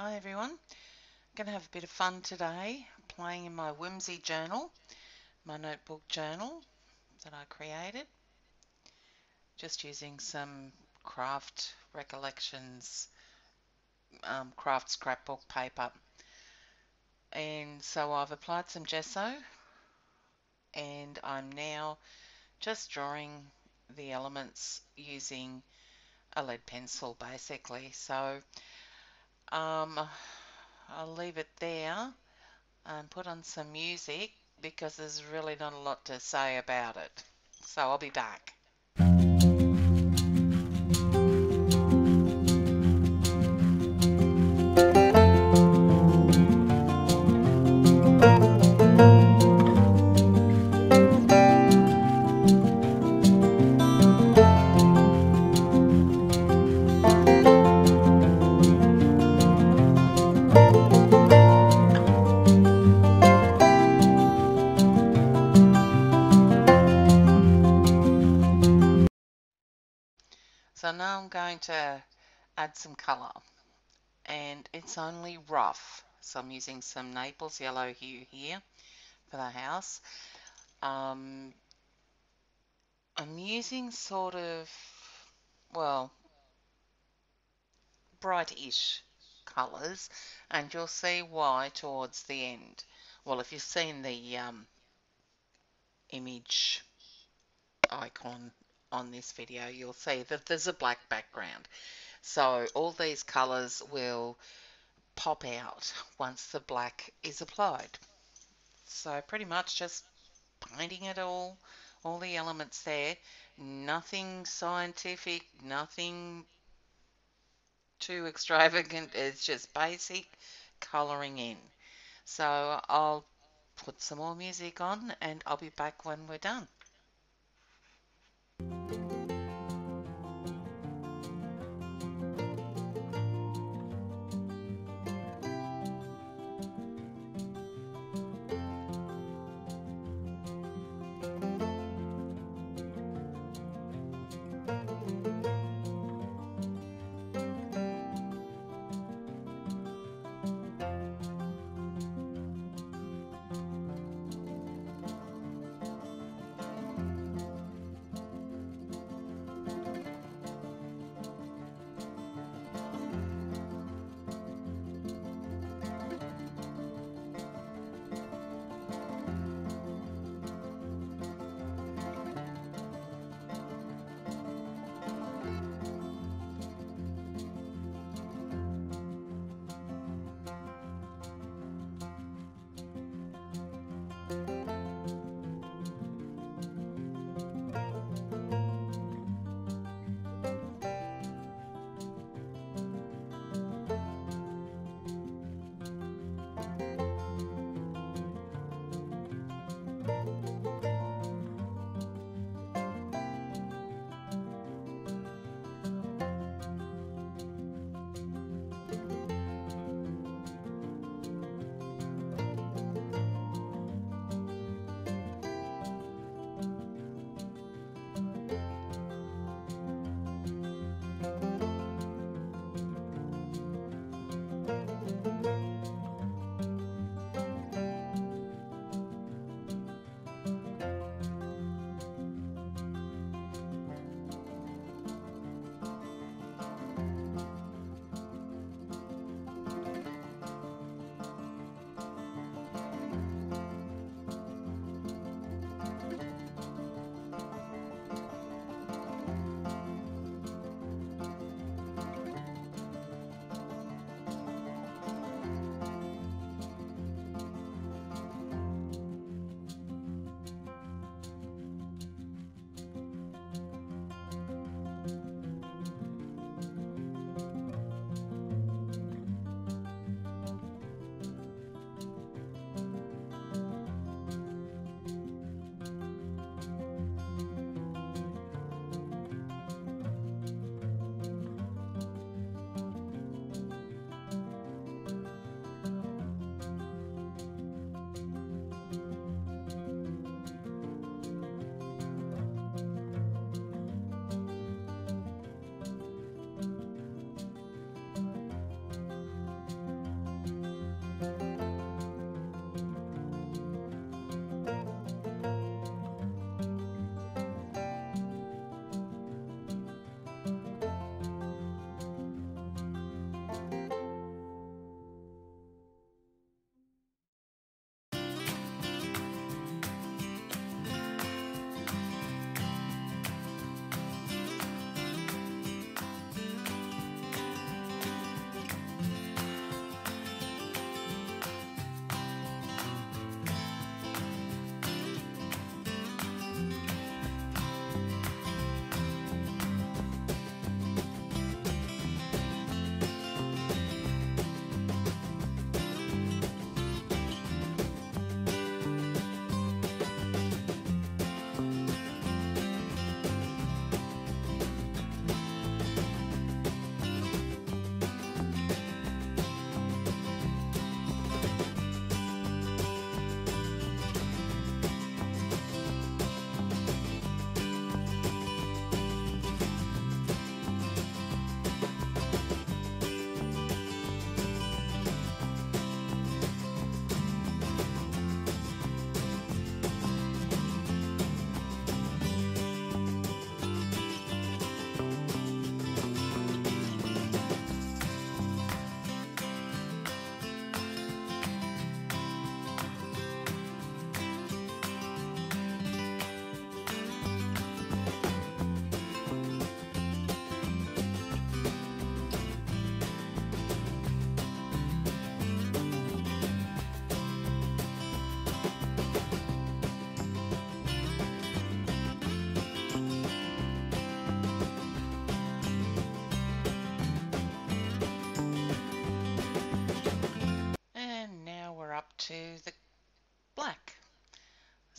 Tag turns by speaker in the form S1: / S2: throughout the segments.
S1: Hi everyone, I'm going to have a bit of fun today playing in my whimsy journal, my notebook journal that I created, just using some craft recollections, craft scrapbook paper. And so I've applied some gesso and I'm now just drawing the elements using a lead pencil basically. So I'll leave it there and put on some music because there's really not a lot to say about it. So I'll be back. So now I'm going to add some colour, and it's only rough. So I'm using some Naples yellow hue here for the house. I'm using sort of, well, bright-ish colours, and you'll see why towards the end. Well, if you've seen the image icon on this video, you'll see that there's a black background. So all these colours will pop out once the black is applied. So pretty much just painting it all the elements there. Nothing scientific, nothing too extravagant. It's just basic colouring in. So I'll put some more music on and I'll be back when we're done.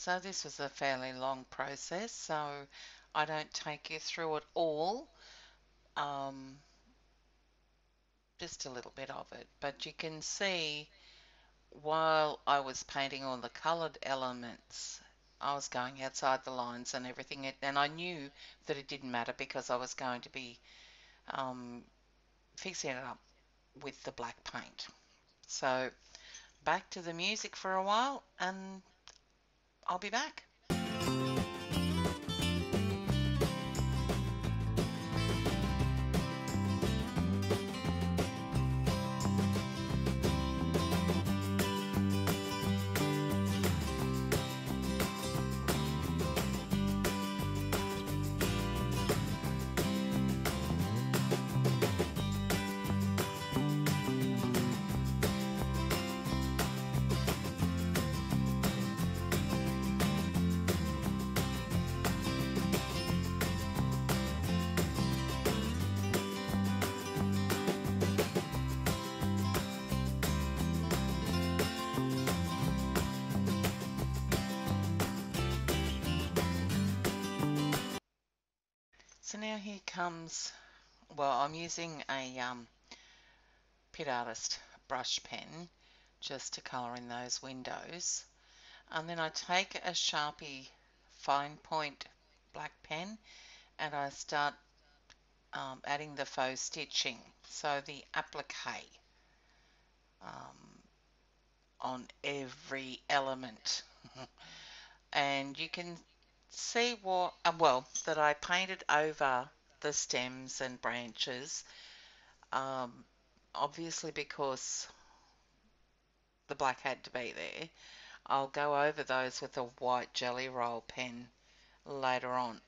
S1: So this was a fairly long process, so I don't take you through it all, um, just a little bit of it. But you can see while I was painting all the coloured elements, I was going outside the lines and everything, and I knew that it didn't matter because I was going to be fixing it up with the black paint. So back to the music for a while and I'll be back. So now here comes, well, I'm using a PITT Artist brush pen just to colour in those windows. And then I take a Sharpie fine point black pen and I start adding the faux stitching, so the applique um, on every element. And you can see what, well, that I painted over the stems and branches, obviously because the black had to be there. I'll go over those with a white jelly roll pen later on.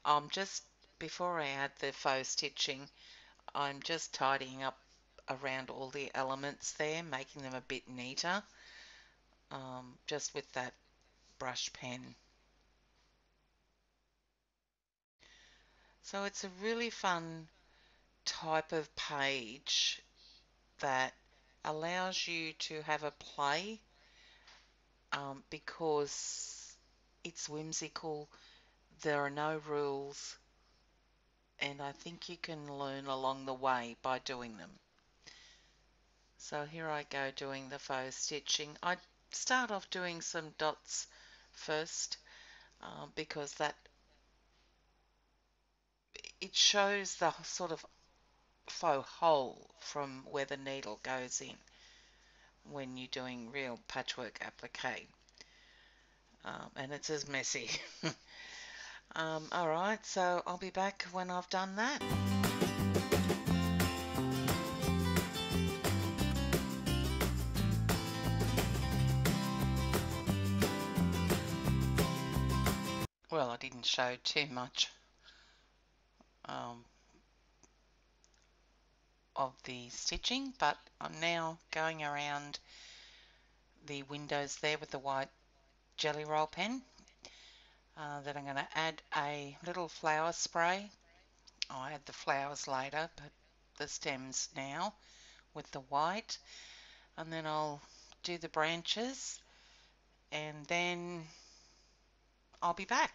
S1: Before I add the faux stitching, I'm just tidying up around all the elements there, making them a bit neater, just with that brush pen. So it's a really fun type of page that allows you to have a play, because it's whimsical. There are no rules, and I think you can learn along the way by doing them. So here I go doing the faux stitching. I start off doing some dots first, because it shows the sort of faux hole from where the needle goes in when you're doing real patchwork applique, and it's as messy. Alright, so I'll be back when I've done that. Well, I didn't show too much of the stitching, but I'm now going around the windows there with the white jelly roll pen. Then I'm going to add a little flower spray. I'll add the flowers later, but the stems now with the white. And then I'll do the branches, and then I'll be back.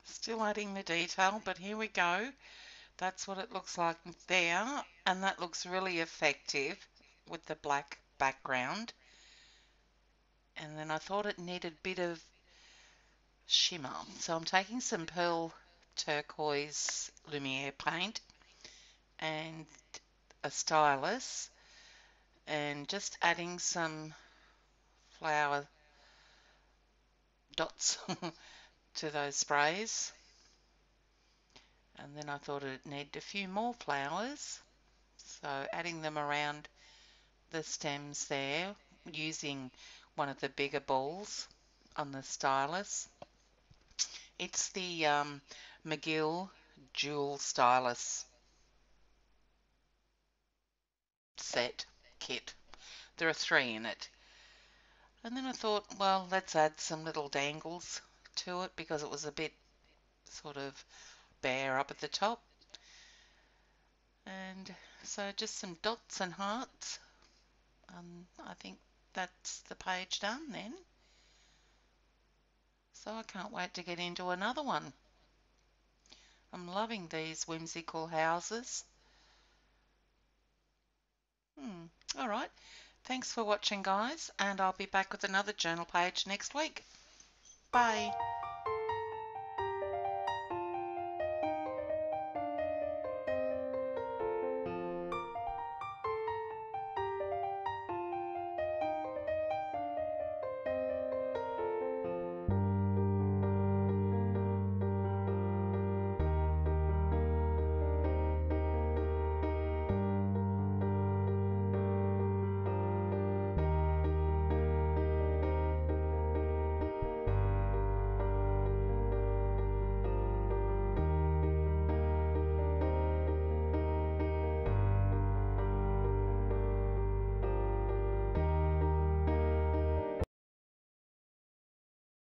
S1: Still adding the detail, but here we go. That's what it looks like there, and that looks really effective with the black background. And then I thought it needed a bit of shimmer, so I'm taking some pearl turquoise Lumiere paint and a stylus and just adding some flower dots to those sprays. And then I thought it needed a few more flowers, so adding them around the stems there using one of the bigger balls on the stylus. It's the McGill Jewel Stylus set kit. There are 3 in it. And then I thought, well, let's add some little dangles to it because it was a bit sort of bare up at the top. And so just some dots and hearts. I think that's the page done then. So I can't wait to get into another one. I'm loving these whimsical houses. Alright, thanks for watching guys, and I'll be back with another journal page next week. Bye.